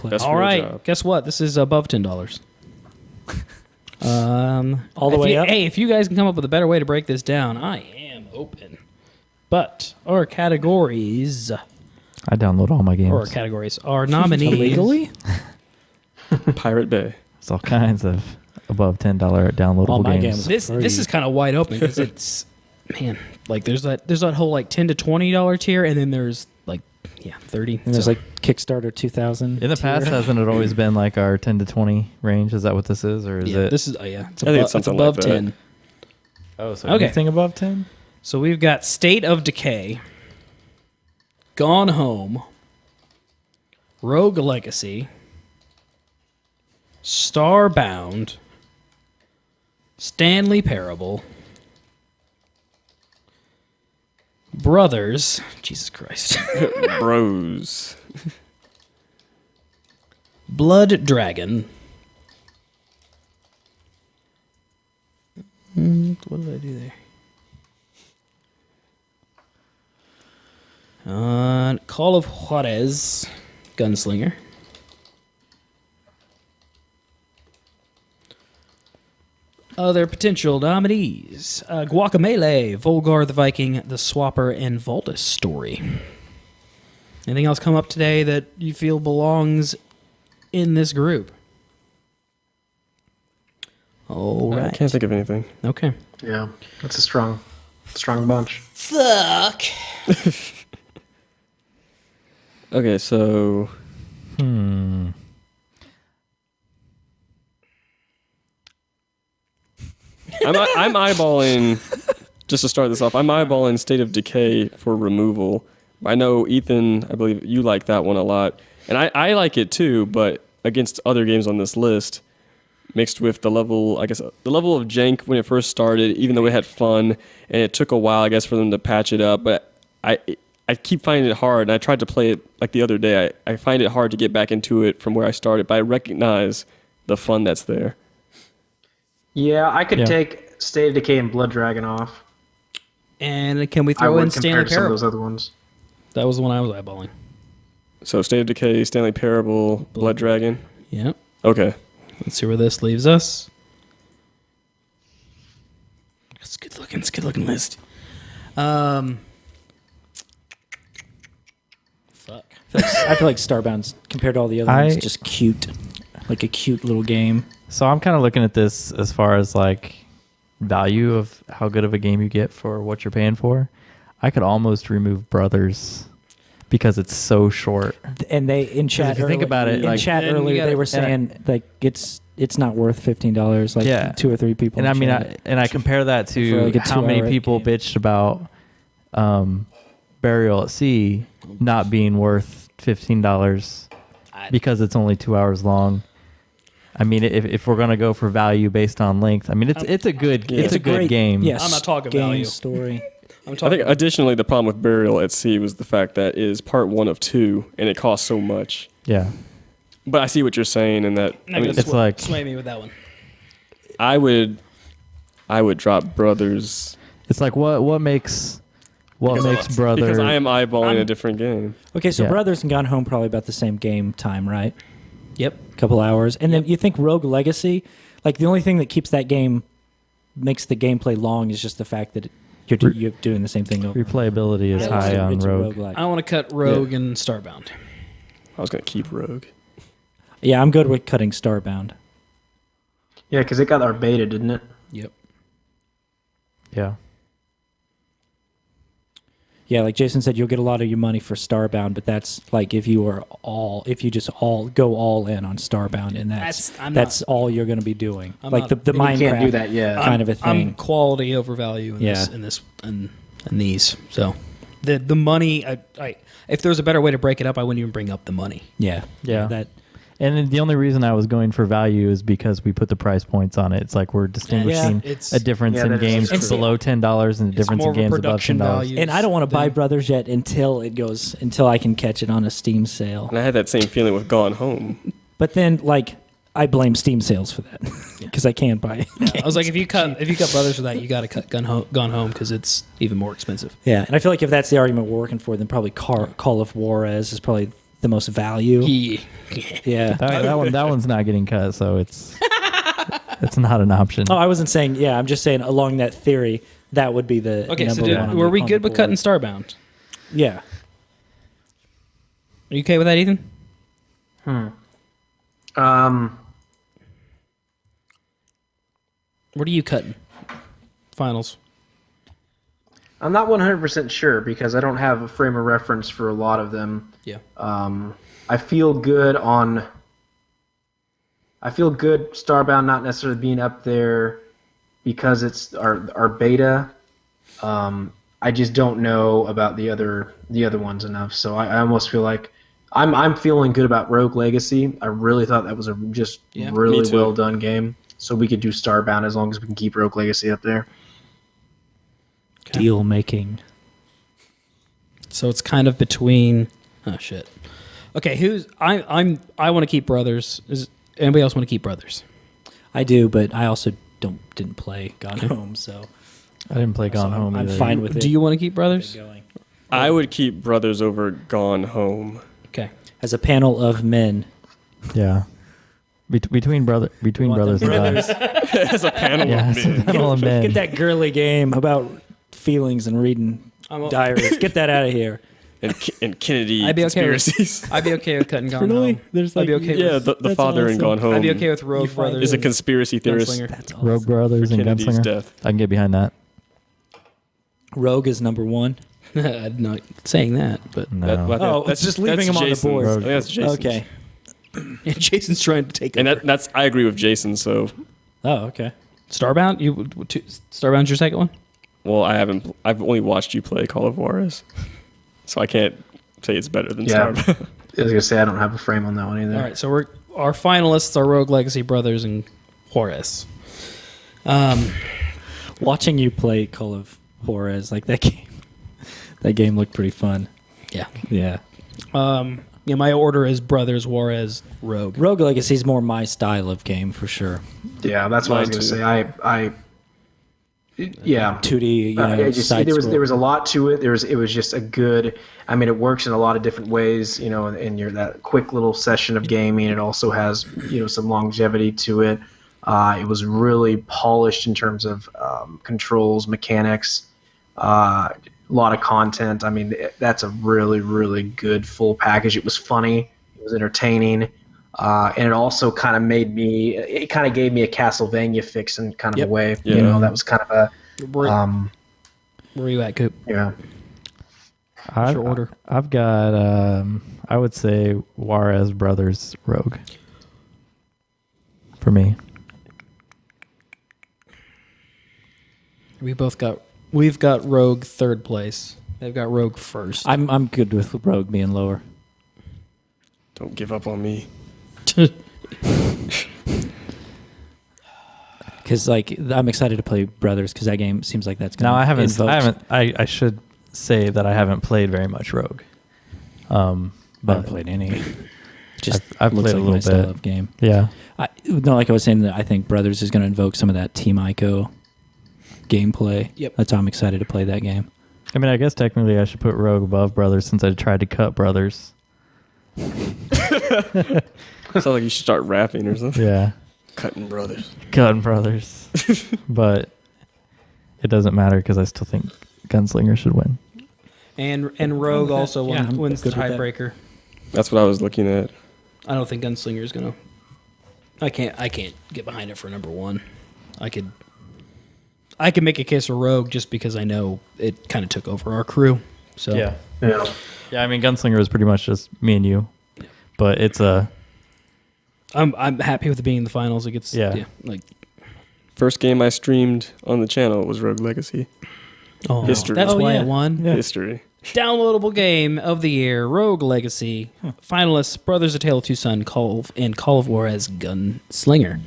That's All real right, job. guess what? This is above $10. All the way up? Hey, if you guys can come up with a better way to break this down, I am open. But our categories, I download all my games. our nominees. Illegally? Pirate Bay. It's all kinds of above $10 downloadable All my games. games. This is kind of wide open because it's like there's that whole like $10 to $20 tier, and then there's like 30. And there's So- like Kickstarter 2000. In the past, tier. hasn't it always been like our 10 to 20 range? Is that what this is, or is it? This is it's I think it's above, something above like that. 10. Oh, so Okay. anything above 10? So we've got State of Decay, Gone Home, Rogue Legacy, Starbound, Stanley Parable, Brothers, Jesus Christ, Bros. Blood Dragon. What did I do there? Call of Juarez, Gunslinger. Other potential nominees: Guacamelee, Volgar the Viking, The Swapper, and Voltus Story. Anything else come up today that you feel belongs in this group? All I right. can't think of anything. Okay. Yeah, that's a strong bunch. Fuck. Okay, so I'm eyeballing, just to start this off, I'm eyeballing State of Decay for removal. I know, Ethan, I believe you like that one a lot. And I like it too, but against other games on this list, mixed with the level, I guess, the level of jank when it first started, even though we had fun, and it took a while, I guess, for them to patch it up. But I keep finding it hard, and I tried to play it like the other day. I find it hard to get back into it from where I started, but I recognize the fun that's there. Yeah, I could Yeah. take State of Decay and Blood Dragon off. And can we I throw in would compare Stanley to some of Parable? those other ones. That was the one I was eyeballing. So State of Decay, Stanley Parable, Blood Dragon. Yeah. Okay. Let's see where this leaves us. It's a good looking. It's a good looking list. Fuck. I feel like Starbound's, compared to all the other ones, just cute. Like a cute little game. So I'm kind of looking at this as far as like value of how good of a game you get for what you're paying for. I could almost remove Brothers because it's so short. And they in chat if you think about it, in like- chat And you earlier gotta- they were saying like it's not worth $15. Like Yeah. 2 or 3 people. And in I mean, chat. I compare that For to like a how many 2-hour people game. bitched about Burial at Sea not being worth $15 because it's only 2 hours long. I mean, if we're gonna go for value based on length, I mean it's a good Yeah. it's a good great- game. Yes, I'm not talking game value. story. I'm I talking. think additionally, the problem with Burial at Sea was the fact that it is part 1 of 2, and it costs so much. Yeah. But I see what you're saying, and that I mean, It's like- sway me with that one. I would drop Brothers It's like what makes Brother because I am eyeballing a different game. Okay, so Yeah. Brothers and Gone Home probably about the same game time, right? Yep. Couple hours. And then you think Rogue Legacy, like the only thing that keeps that game, makes the gameplay long is just the fact that you're doing the same thing over. replayability is Yeah, high it's a- on it's a Rogue. roguelike. I want to cut Rogue and Starbound. I was gonna keep Rogue. Yeah, I'm good with cutting Starbound. Yeah, because it got our beta, didn't it? Yep. Yeah. Yeah, like Jason said, you'll get a lot of your money for Starbound, but that's like if you just go all in on Starbound, and that's all you're going to be doing. I'm like not- the And you Minecraft can't do that yet. kind of a I'm thing. quality over value in Yeah. this and these. So the money. I if there's a better way to break it up, I wouldn't even bring up the money. Yeah, Yeah. That And then the only reason I was going for value is because we put the price points on it. It's like we're distinguishing it's- a difference Yeah, in that is games true. below $10 and a It's difference more in of a games above production $10. value. and I don't want to buy thing. Brothers yet until I can catch it on a Steam sale. And I had that same feeling with Gone Home. But then like I blame Steam sales for that because I can't buy it. I was like, if you cut Brothers for that, you got to cut Gone Home because it's even more expensive. Yeah, and I feel like if that's the argument we're working for, then probably Call of Juarez is probably the most value. Yeah. That one's not getting cut, so it's not an option. Oh, I wasn't saying. Yeah, I'm just saying along that theory, that would be the Okay, so number one. were we good with cutting Starbound? Yeah. Are you okay with that, Ethan? What are you cutting? Finals. I'm not 100% sure because I don't have a frame of reference for a lot of them. Yeah. I feel good Starbound not necessarily being up there because it's our beta. I just don't know about the other ones enough, so I almost feel like I'm feeling good about Rogue Legacy. I really thought that was a really well done game. So we could do Starbound as long as we can keep Rogue Legacy up there. Okay. Deal making. So it's kind of between. Oh shit. Okay, I want to keep Brothers. Is anybody else want to keep Brothers? I do, but I also didn't play Gone Home, so I didn't play Gone Home I'm either. fine with it. Do you want to keep Brothers? I would keep Brothers over Gone Home. Okay. As a panel of men. Yeah. Between brothers and guys. As a panel Yeah, of as a men. panel of men. Get that girly game about feelings and reading diaries. Get that out of here. And Kennedy I'd be okay with- conspiracies. I'd be okay with cutting Gone Home. I'd be okay Yeah, with. the father in Gone Home I'd be okay with Rogue Brothers. is a and conspiracy theorist Gunslinger. That's awesome. Rogue Brothers for and Kennedy's Gunslinger. death. I can get behind that. Rogue is number one. I'm not saying that, but No. It's just leaving him on the Jason's. board. I think that's Jason's. Okay. Jason's trying to take And over. that's I agree with Jason. So, Oh, okay. Starbound. Starbound's your second one. well, I've only watched you play Call of Juarez, so I can't say it's better than Yeah. Starbound. I was gonna say I don't have a frame on that one either. All right, so our finalists are Rogue Legacy, Brothers, and Juarez. Watching you play Call of Juarez, like that game. That game looked pretty fun. Yeah. Yeah. Yeah, my order is Brothers, Juarez, Rogue. Rogue Legacy is more my style of game for sure. Yeah, that's what I was Mine gonna too. say. Yeah. 2D, There was side a lot to it. It was just a good. I mean, it works in a lot of different ways. In that quick little session of gaming, it also has some longevity to it. It was really polished in terms of controls, mechanics, a lot of content. I mean, that's a really, really good full package. It was funny. It was entertaining. And it also kind of gave me a Castlevania fix in kind of a way. Yeah. That was kind of a, Where are you at, Coop? yeah. What's your order? I've got, I would say Juarez Brothers Rogue. For me. We've got Rogue third place. They've got Rogue first. I'm good with Rogue being lower. Don't give up on me. Because I'm excited to play Brothers because that game seems like that's going Now to I should say that I haven't played very much Rogue. I haven't But played any. Just I've looks played a like little my style bit. of game. yeah. Like I was saying, that I think Brothers is going to invoke some of that Team Ico gameplay. Yep. That's why I'm excited to play that game. I mean, I guess technically I should put Rogue above Brothers since I tried to cut Brothers. Sounds like you should start rapping or something. Yeah. Cutting Brothers. Cutting Brothers. But it doesn't matter because I still think Gunslinger should win. And Rogue also Yeah, I'm wins the good with that. tiebreaker. That's what I was looking at. I don't think Gunslinger is gonna. I can't get behind it for number one. I could make a case for Rogue just because I know it kind of took over our crew. So Yeah. Yeah, I mean, Gunslinger was pretty much just me and you. But it's a... I'm happy with it being in the finals. It gets First game I streamed on the channel was Rogue Legacy. History. That's Oh, why yeah. it won. Yeah. History. Downloadable game of the year: Rogue Legacy. Finalists: Brothers: A Tale of Two Sons, Call of Juarez, Gunslinger.